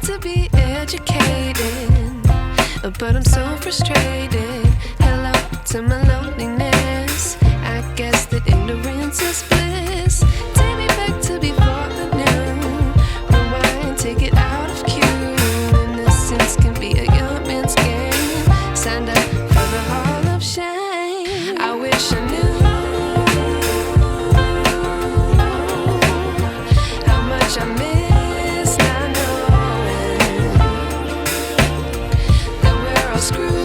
to be educated, but I'm so frustrated. Hello to my loneliness. I guess that ignorance is bliss. Take me back to before I knew. Rewind, take it out of cue. Innocence can be a young man's game. Signed up for the hall of shame. I wish I knew how much I miss not knowing that we're all screwed.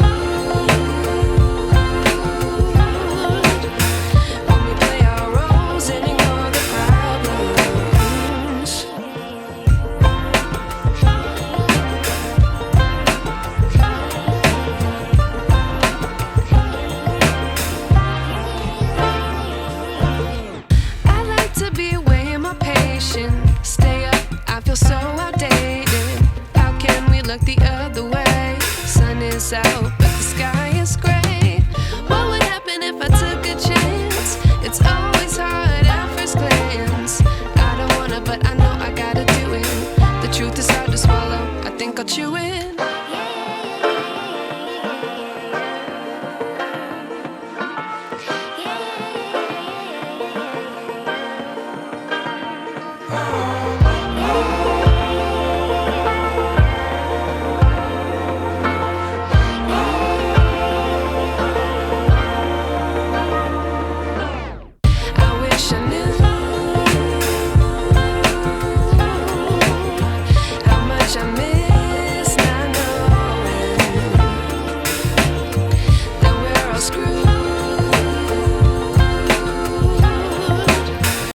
Stay up, I feel so outdated. How can we look the other way? Sun is out, but the sky is gray. What would happen if I took a chance? It's always hard at first glance. I don't wanna, but I know I gotta do it. The truth is hard to swallow, I think I'll chew it. Oh.